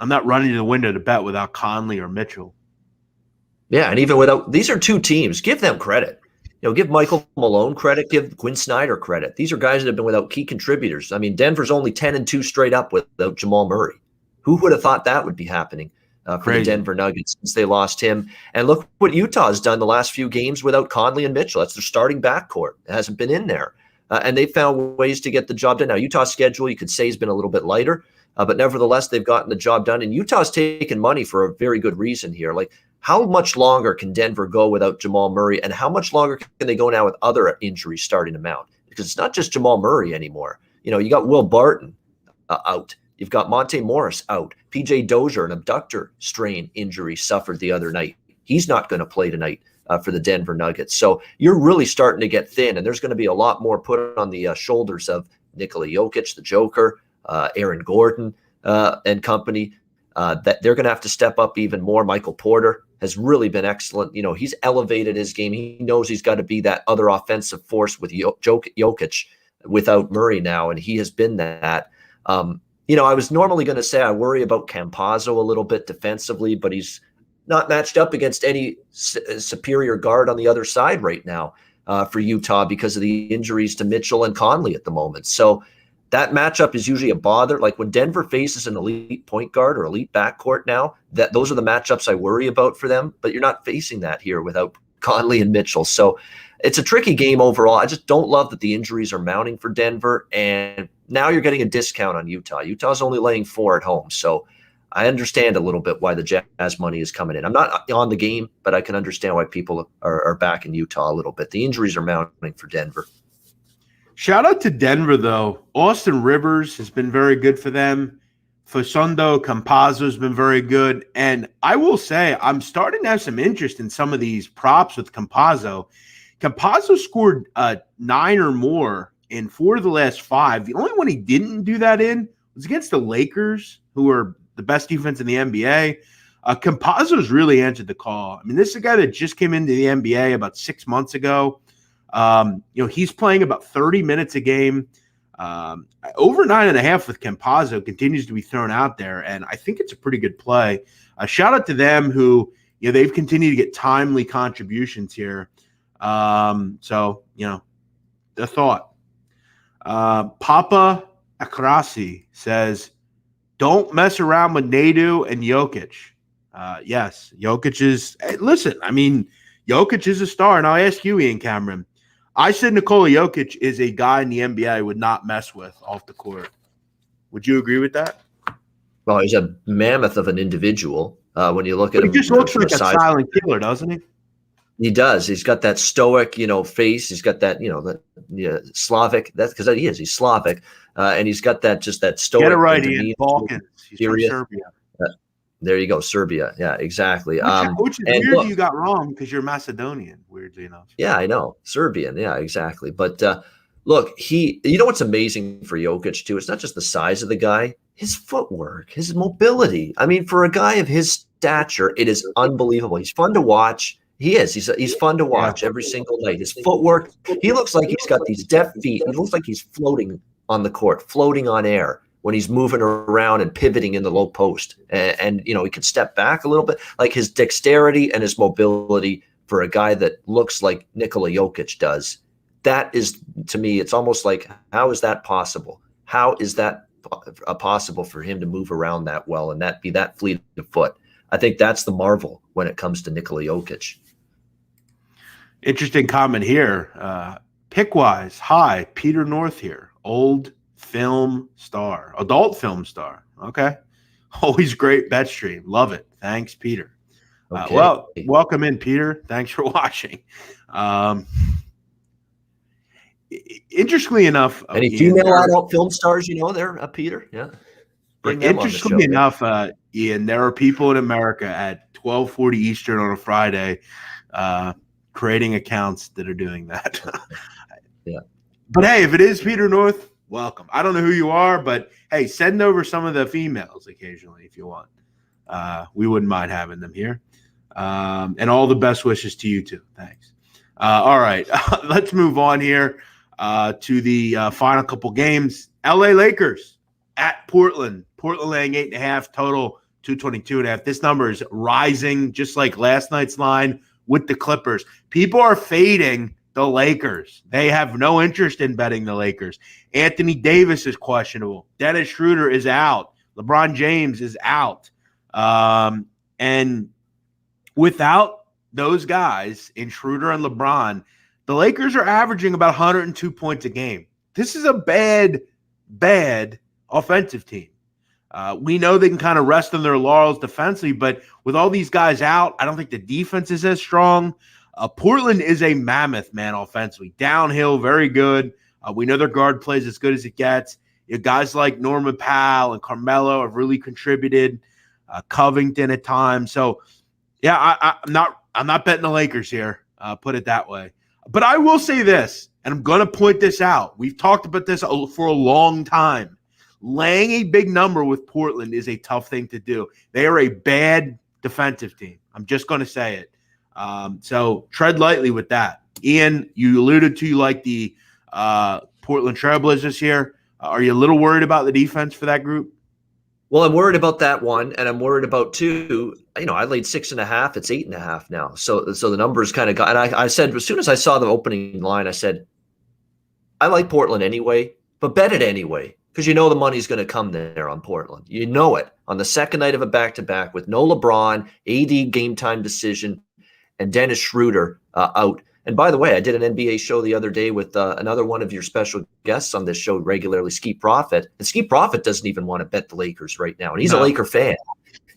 [SPEAKER 1] not running to the window to bet without Conley or Mitchell.
[SPEAKER 2] Yeah, and even without – these are 2 teams. Give them credit. Give Michael Malone credit, give Quinn Snyder credit. These are guys that have been without key contributors. I mean, Denver's only 10-2 straight up without Jamal Murray. Who would have thought that would be happening for the Denver Nuggets since they lost him? And look what Utah has done the last few games without Conley and Mitchell. That's their starting backcourt. It hasn't been in there. And they found ways to get the job done. Now, Utah's schedule, you could say, has been a little bit lighter. But nevertheless, they've gotten the job done. And Utah's taken money for a very good reason here. Like, how much longer can Denver go without Jamal Murray? And how much longer can they go now with other injuries starting to mount? Because it's not just Jamal Murray anymore. You got Will Barton out. You've got Monte Morris out. PJ Dozier, an abductor strain injury, suffered the other night. He's not going to play tonight for the Denver Nuggets. So you're really starting to get thin. And there's going to be a lot more put on the shoulders of Nikola Jokic, the Joker, Aaron Gordon and company. That they're going to have to step up even more. Michael Porter has really been excellent. He's elevated his game. He knows he's got to be that other offensive force with Jokic without Murray now, and he has been that. I was normally going to say I worry about Campazzo a little bit defensively, but he's not matched up against any superior guard on the other side right now for Utah because of the injuries to Mitchell and Conley at the moment. So that matchup is usually a bother. Like when Denver faces an elite point guard or elite backcourt now, those are the matchups I worry about for them. But you're not facing that here without Conley and Mitchell. So it's a tricky game overall. I just don't love that the injuries are mounting for Denver. And now you're getting a discount on Utah. Utah's only laying 4 at home. So I understand a little bit why the Jazz money is coming in. I'm not on the game, but I can understand why people are back in Utah a little bit. The injuries are mounting for Denver.
[SPEAKER 1] Shout out to Denver, though. Austin Rivers has been very good for them. Facundo Campazzo has been very good. And I will say, I'm starting to have some interest in some of these props with Campazzo. Campazzo scored 9 or more in 4 of the last 5. The only one he didn't do that in was against the Lakers, who are the best defense in the NBA. Campazzo's really answered the call. I mean, this is a guy that just came into the NBA about 6 months ago. He's playing about 30 minutes a game. Over 9.5 with Campazzo continues to be thrown out there, and I think it's a pretty good play. Shout out to them who, they've continued to get timely contributions here. The thought. Papa Akrasi says, don't mess around with Nadu and Jokic. Yes, Jokic is – listen, I mean, Jokic is a star, and I'll ask you, Ian Cameron. I said Nikola Jokic is a guy in the NBA I would not mess with off the court. Would you agree with that?
[SPEAKER 2] Well, he's a mammoth of an individual. When you look at him,
[SPEAKER 1] he just looks like a silent killer, doesn't he?
[SPEAKER 2] He does. He's got that stoic, face. He's got that, Slavic. That's because he is. He's Slavic, and he's got that stoic.
[SPEAKER 1] Get it right, Ian. Balkans. He's from Serbia.
[SPEAKER 2] There you go, Serbia. Yeah, exactly.
[SPEAKER 1] Which is weird you got wrong because you're Macedonian, weirdly enough.
[SPEAKER 2] Yeah, I know. Serbian. Yeah, exactly. But look, what's amazing for Jokic too? It's not just the size of the guy, his footwork, his mobility. I mean, for a guy of his stature, it is unbelievable. He's fun to watch. He is. He's fun to watch every single night. His footwork, he looks like he's got these deft feet. He looks like he's floating on the court, floating on air when he's moving around and pivoting in the low post. And he can step back a little bit. Like his dexterity and his mobility for a guy that looks like Nikola Jokic does, that is, to me, it's almost like, how is that possible? How is that possible for him to move around that well and that be that fleet of foot? I think that's the marvel when it comes to Nikola Jokic.
[SPEAKER 1] Interesting comment here. Pick-wise, hi, Peter North here. Old film star, adult film star. Okay. Always great bet stream. Love it. Thanks, Peter.
[SPEAKER 2] Okay.
[SPEAKER 1] Well, welcome in, Peter. Thanks for watching. Interestingly enough,
[SPEAKER 2] any female adult film stars, there, Peter? Yeah. Bring them on the show.
[SPEAKER 1] Interestingly enough, Ian, there are people in America at 12:40 Eastern on a Friday creating accounts that are doing that.
[SPEAKER 2] Yeah.
[SPEAKER 1] But hey, if it is Peter North, welcome. I don't know who you are, but hey, send over some of the females occasionally if you want. We wouldn't mind having them here. And all the best wishes to you too. Thanks. All right, let's move on here to the final couple games. LA Lakers at Portland. Portland laying 8.5, total 222.5. This number is rising just like last night's line with the Clippers. People are fading the Lakers. They have no interest in betting the Lakers. Anthony Davis is questionable. Dennis Schroeder is out. LeBron James is out. And without those guys in Schroeder and LeBron, the Lakers are averaging about 102 points a game. This is a bad offensive team. We know they can kind of rest on their laurels defensively, but with all these guys out, I don't think the defense is as strong. Portland is a mammoth, man, offensively. Downhill, very good. We know their guard plays as good as it gets. Guys like Norman Powell and Carmelo have really contributed. Covington at times. So, yeah, I'm not betting the Lakers here. Put it that way. But I will say this, and I'm going to point this out. We've talked about this for a long time. Laying a big number with Portland is a tough thing to do. They are a bad defensive team. I'm just going to say it. So tread lightly with that. Ian, you alluded to you like the Portland Trailblazers here. Are you a little worried about the defense for that group?
[SPEAKER 2] Well, I'm worried about that one, and I'm worried about two. I laid 6.5. It's 8.5 now. So the numbers kind of got. And I said as soon as I saw the opening line, I said, I like Portland anyway, but bet it anyway because the money's going to come there on Portland. You know it on the second night of a back-to-back with no LeBron, AD game time decision, and Dennis Schroeder out. And by the way, I did an NBA show the other day with another one of your special guests on this show regularly, Ski Profit. And Ski Profit doesn't even want to bet the Lakers right now. And he's a Laker fan.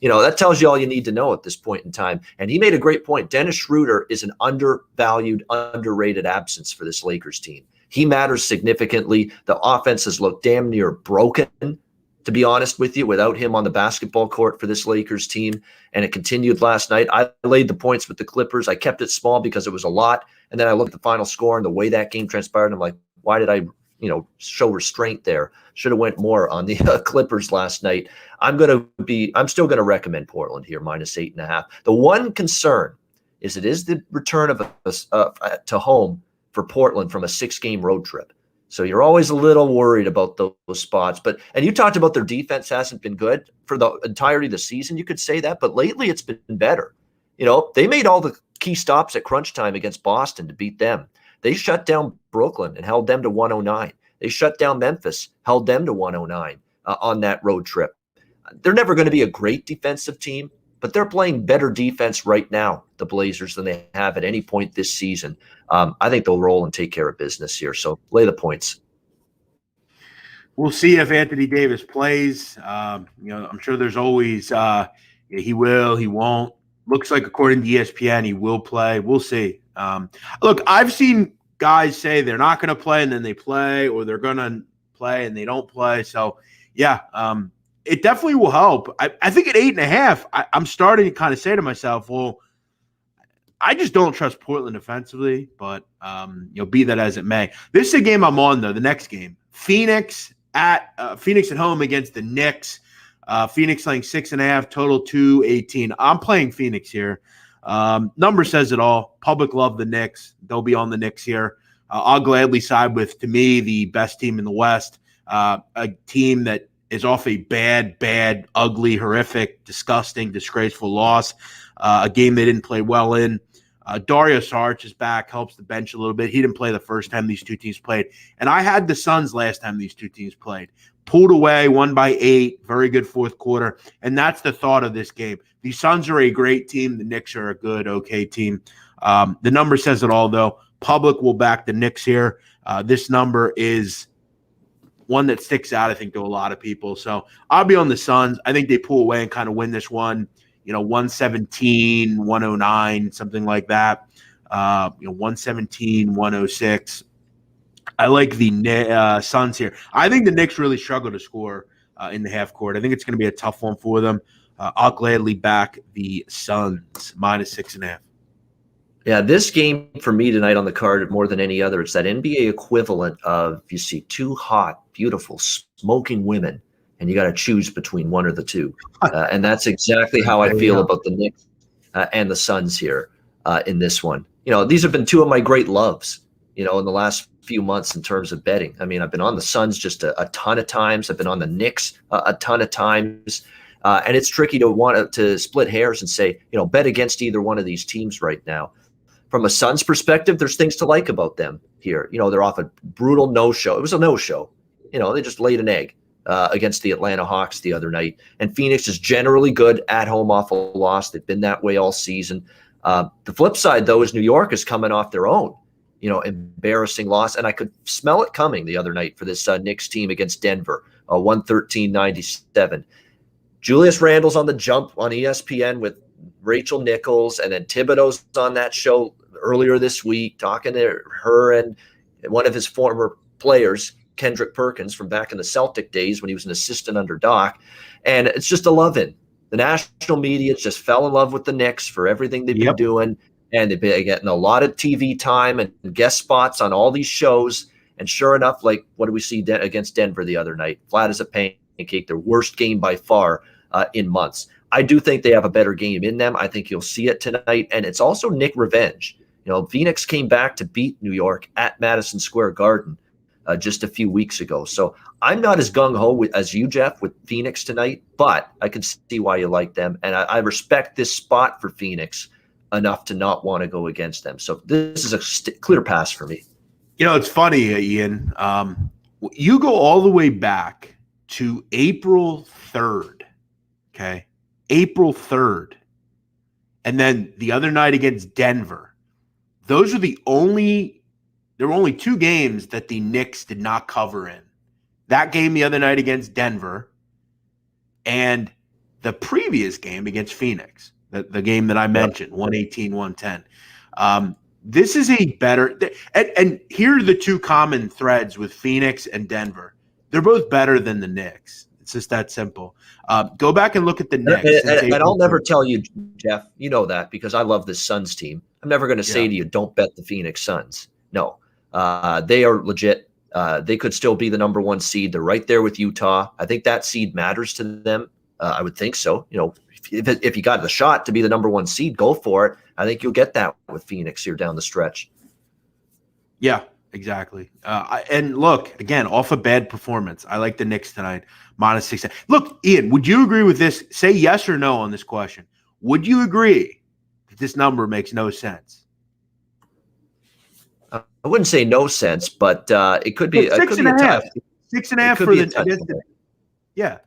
[SPEAKER 2] That tells you all you need to know at this point in time. And he made a great point. Dennis Schroeder is an undervalued, underrated absence for this Lakers team. He matters significantly. The offense has looked damn near broken, to be honest with you, without him on the basketball court for this Lakers team. And it continued last night. I laid the points with the Clippers. I kept it small because it was a lot. And then I looked at the final score and the way that game transpired. And I'm like, why did I, show restraint there? Should have went more on the Clippers last night. I'm still going to recommend Portland here, -8.5. The one concern is it is the return of to home for Portland from a 6-game road trip. So you're always a little worried about those spots. And you talked about their defense hasn't been good for the entirety of the season. You could say that, but lately it's been better. They made all the key stops at crunch time against Boston to beat them. They shut down Brooklyn and held them to 109. They shut down Memphis, held them to 109 on that road trip. They're never going to be a great defensive team, but they're playing better defense right now, the Blazers, than they have at any point this season. I think they'll roll and take care of business here. So lay the points.
[SPEAKER 1] We'll see if Anthony Davis plays. I'm sure there's always he will, he won't. Looks like according to ESPN, he will play. We'll see. Look, I've seen guys say they're not going to play and then they play, or they're going to play and they don't play. So, yeah, it definitely will help. I think at 8.5, I'm starting to kind of say to myself, well, I just don't trust Portland defensively, but be that as it may. This is a game I'm on, though, the next game. Phoenix at home against the Knicks. Phoenix laying 6.5, total 218. I'm playing Phoenix here. Number says it all. Public love the Knicks. They'll be on the Knicks here. I'll gladly side with, to me, the best team in the West. A team that is off a bad, ugly, horrific, disgusting, disgraceful loss. A game they didn't play well in. Dario Saric is back, helps the bench a little bit. He didn't play the first time these two teams played. And I had the Suns last time these two teams played. Pulled away, won by 8, very good fourth quarter. And that's the thought of this game. The Suns are a great team. The Knicks are a good, okay team. The number says it all, though. Public will back the Knicks here. This number is one that sticks out, I think, to a lot of people. So I'll be on the Suns. I think they pull away and kind of win this one. 117, 109, something like that. 117, 106. I like the Suns here. I think the Knicks really struggle to score in the half court. I think it's going to be a tough one for them. I'll gladly back the Suns, -6.5.
[SPEAKER 2] Yeah, this game for me tonight on the card, more than any other, it's that NBA equivalent of you see two hot, beautiful, smoking women, and you got to choose between one or the two. And that's exactly how I feel about the Knicks and the Suns here in this one. These have been two of my great loves, in the last few months in terms of betting. I mean, I've been on the Suns just a ton of times. I've been on the Knicks a ton of times. And it's tricky to want to split hairs and say, bet against either one of these teams right now. From a Suns perspective, there's things to like about them here. They're off a brutal no-show. It was a no-show. They just laid an egg against the Atlanta Hawks the other night. And Phoenix is generally good at home off a loss. They've been that way all season. The flip side, though, is New York is coming off their own, embarrassing loss. And I could smell it coming the other night for this Knicks team against Denver, 113-97. Julius Randle's on the jump on ESPN with Rachel Nichols, and then Thibodeau's on that show earlier this week talking to her and one of his former players, Kendrick Perkins, from back in the Celtic days when he was an assistant under Doc. And it's just a love-in. The national media just fell in love with the Knicks for everything they've been doing, and they've been getting a lot of TV time and guest spots on all these shows. And sure enough, like what did we see against Denver the other night? Flat as a pancake, their worst game by far in months. I do think they have a better game in them. I think you'll see it tonight. And it's also Knick revenge. Phoenix came back to beat New York at Madison Square Garden just a few weeks ago. So I'm not as gung-ho as you, Jeff, with Phoenix tonight, but I can see why you like them. And I respect this spot for Phoenix enough to not want to go against them. So this is a clear pass for me.
[SPEAKER 1] It's funny, Ian. You go all the way back to April 3rd, okay? April 3rd. And then the other night against Denver. Those are there were only 2 games that the Knicks did not cover in. That game the other night against Denver and the previous game against Phoenix, the game that I mentioned, 118-110. This is a better – and here are the 2 common threads with Phoenix and Denver. They're both better than the Knicks. It's just that simple. Go back and look at the Knicks.
[SPEAKER 2] And I'll never tell you, Jeff, that because I love this Suns team. I'm never going to say to you, don't bet the Phoenix Suns. No, they are legit. They could still be the number 1 seed. They're right there with Utah. I think that seed matters to them. I would think so. If you got the shot to be the number 1 seed, go for it. I think you'll get that with Phoenix here down the stretch.
[SPEAKER 1] Yeah, exactly. And look, again, off a bad performance. I like the Knicks tonight, -6. Look, Ian, would you agree with this? Say yes or no on this question. Would you agree that this number makes no sense?
[SPEAKER 2] I wouldn't say no sense, but it could be.
[SPEAKER 1] Look, 6.5. 6.5 for the. Yeah.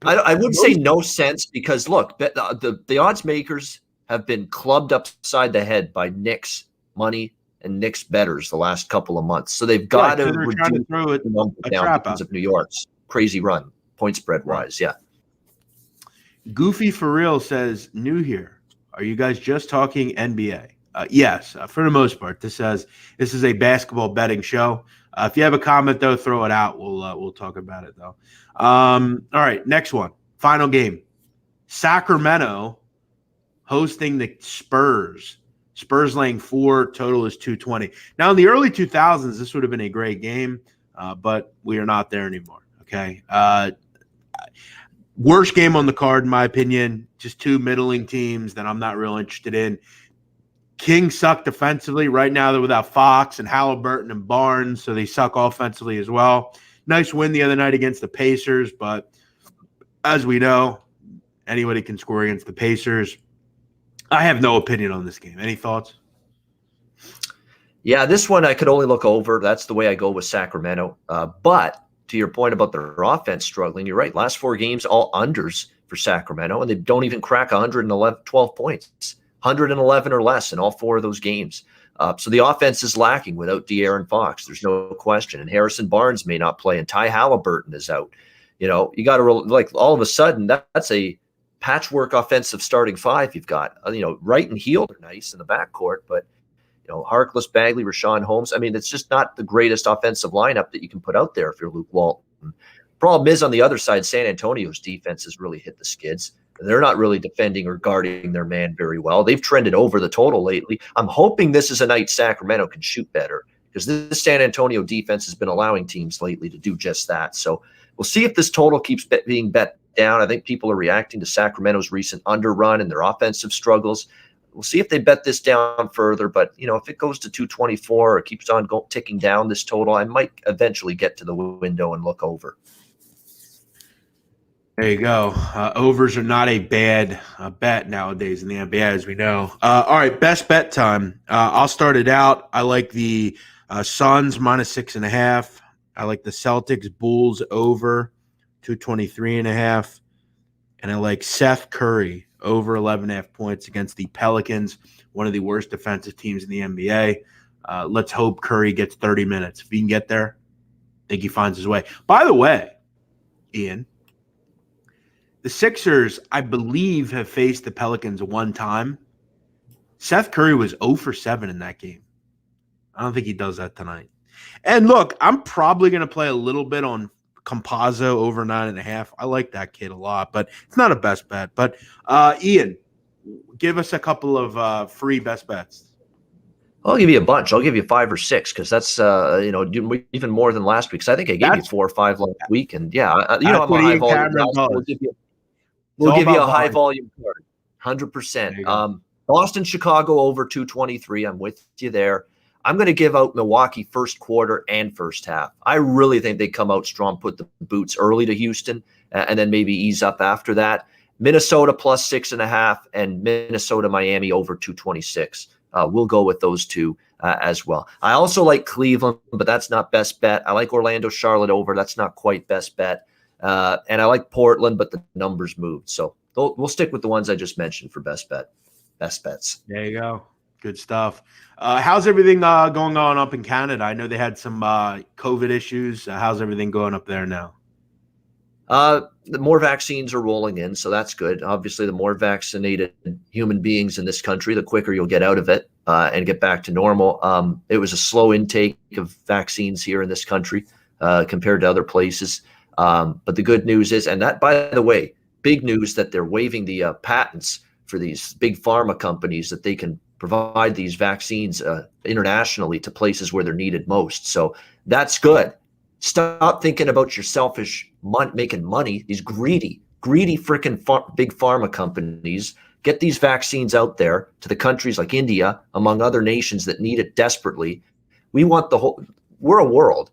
[SPEAKER 2] I would say no sense because look, the odds makers have been clubbed upside the head by Knicks money and Knicks bettors the last couple of months. So they've got to reduce the number down because of New York's crazy run, point spread wise. Yeah.
[SPEAKER 1] Goofy for real says, new here. Are you guys just talking NBA? Yes, for the most part. This is a basketball betting show. If you have a comment, though, throw it out. We'll talk about it, though. All right, next one. Final game. Sacramento hosting the Spurs. Spurs laying 4, total is 220. Now, in the early 2000s, this would have been a great game, but we are not there anymore, okay? Worst game on the card, in my opinion. Just 2 middling teams that I'm not real interested in. Kings suck defensively. Right now they're without Fox and Halliburton and Barnes, so they suck offensively as well. Nice win the other night against the Pacers, but as we know, anybody can score against the Pacers. I have no opinion on this game. Any thoughts?
[SPEAKER 2] Yeah, this one I could only look over. That's the way I go with Sacramento. But to your point about their offense struggling, you're right. Last 4 games, all unders for Sacramento, and they don't even crack 12 points, 111 or less in all 4 of those games. So the offense is lacking without De'Aaron Fox. There's no question. And Harrison Barnes may not play, and Ty Halliburton is out. You got to like all of a sudden that's a patchwork offensive starting 5 you've got. Wright and Hield are nice in the backcourt, but Harkless, Bagley, Rashawn Holmes. I mean, it's just not the greatest offensive lineup that you can put out there if you're Luke Walton. Problem is, on the other side, San Antonio's defense has really hit the skids. They're not really defending or guarding their man very well. They've trended over the total lately. I'm hoping this is a night Sacramento can shoot better, because this San Antonio defense has been allowing teams lately to do just that. So we'll see if this total keeps being bet down. I think people are reacting to Sacramento's recent underrun and their offensive struggles. We'll see if they bet this down further, but if it goes to 224 or keeps on ticking down this total, I might eventually get to the window and look over.
[SPEAKER 1] There you go. Overs are not a bad bet nowadays in the NBA, as we know. All right, best bet time. I'll start it out. I like the Suns -6.5. I like the Celtics Bulls over 223.5, and I like Seth Curry over 11.5 points against the Pelicans, one of the worst defensive teams in the NBA. Let's hope Curry gets 30 minutes. If he can get there, I think he finds his way. By the way, Ian, the Sixers, I believe, have faced the Pelicans one time. Seth Curry was 0 for 7 in that game. I don't think he does that tonight. And look, I'm probably going to play a little bit on Campazzo over 9.5. I like that kid a lot, but it's not a best bet. But Ian, give us a couple of free best bets.
[SPEAKER 2] I'll give you a bunch. I'll give you 5 or 6, because that's even more than last week. Because I think I gave you 4 or 5 last week, and I'm a high volume guy. We'll give you a high volume card, 100%. Boston, Chicago over 223. I'm with you there. I'm going to give out Milwaukee first quarter and first half. I really think they come out strong, put the boots early to Houston, and then maybe ease up after that. Minnesota +6.5, and Minnesota, Miami over 226. We'll go with those two as well. I also like Cleveland, but that's not best bet. I like Orlando, Charlotte over. That's not quite best bet. And I like Portland, but the numbers moved. So we'll stick with the ones I just mentioned for best bets.
[SPEAKER 1] There you go. Good stuff. How's everything going on up in Canada? I know they had some COVID issues. How's everything going up there now?
[SPEAKER 2] The more vaccines are rolling in, so that's good. Obviously, the more vaccinated human beings in this country, the quicker you'll get out of it and get back to normal. It was a slow intake of vaccines here in this country compared to other places. But the good news is, and that, by the way, big news that they're waiving the patents for these big pharma companies, that they can provide these vaccines internationally to places where they're needed most. So that's good. Stop thinking about your selfish making money. These greedy freaking big pharma companies. Get these vaccines out there to the countries like India, among other nations that need it desperately. We want we're a world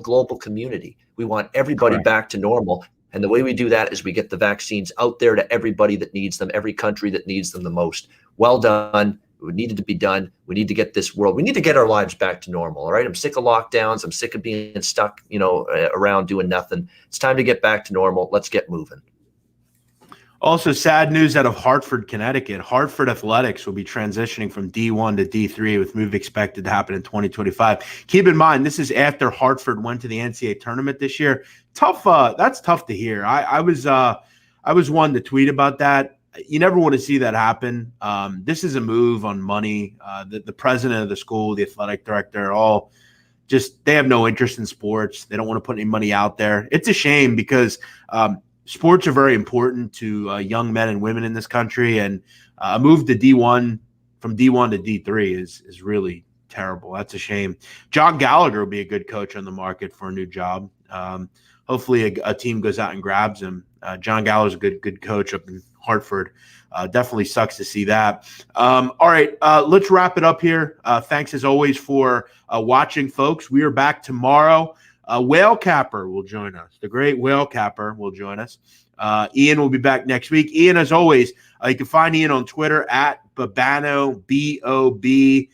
[SPEAKER 2] global community. We want everybody back to normal. And the way we do that is we get the vaccines out there to everybody that needs them, every country that needs them the most. Well done. It needed to be done. We need to get this world. We need to get our lives back to normal. All right. I'm sick of lockdowns. I'm sick of being stuck, around doing nothing. It's time to get back to normal. Let's get moving.
[SPEAKER 1] Also, sad news out of Hartford, Connecticut. Hartford Athletics will be transitioning from D1 to D3 with move expected to happen in 2025. Keep in mind, this is after Hartford went to the NCAA tournament this year. Tough. That's tough to hear. I was one to tweet about that. You never want to see that happen. This is a move on money. The president of the school, the athletic director, all just, they have no interest in sports. They don't want to put any money out there. It's a shame because sports are very important to young men and women in this country, and a move to D1 from D1 to D3 is really terrible. That's a shame. John Gallagher will be a good coach on the market for a new job. Hopefully a team goes out and grabs him. John Gallagher's a good coach up in Hartford. Definitely sucks to see that. All right, let's wrap it up here. Thanks as always for watching, folks. We are back tomorrow. Whale Capper will join us. The great Whale Capper will join us. Ian will be back next week. Ian, as always, you can find Ian on Twitter at Bobano, Bobano.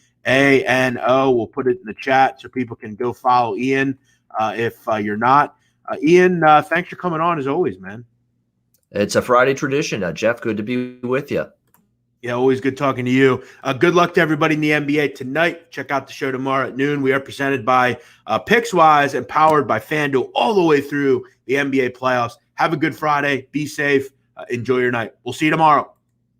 [SPEAKER 1] We'll put it in the chat so people can go follow Ian if you're not. Ian, thanks for coming on as always, man.
[SPEAKER 2] It's a Friday tradition. Jeff, good to be with you.
[SPEAKER 1] Yeah, always good talking to you. Good luck to everybody in the NBA tonight. Check out the show tomorrow at noon. We are presented by PicksWise and powered by FanDuel all the way through the NBA playoffs. Have a good Friday. Be safe. Enjoy your night. We'll see you tomorrow.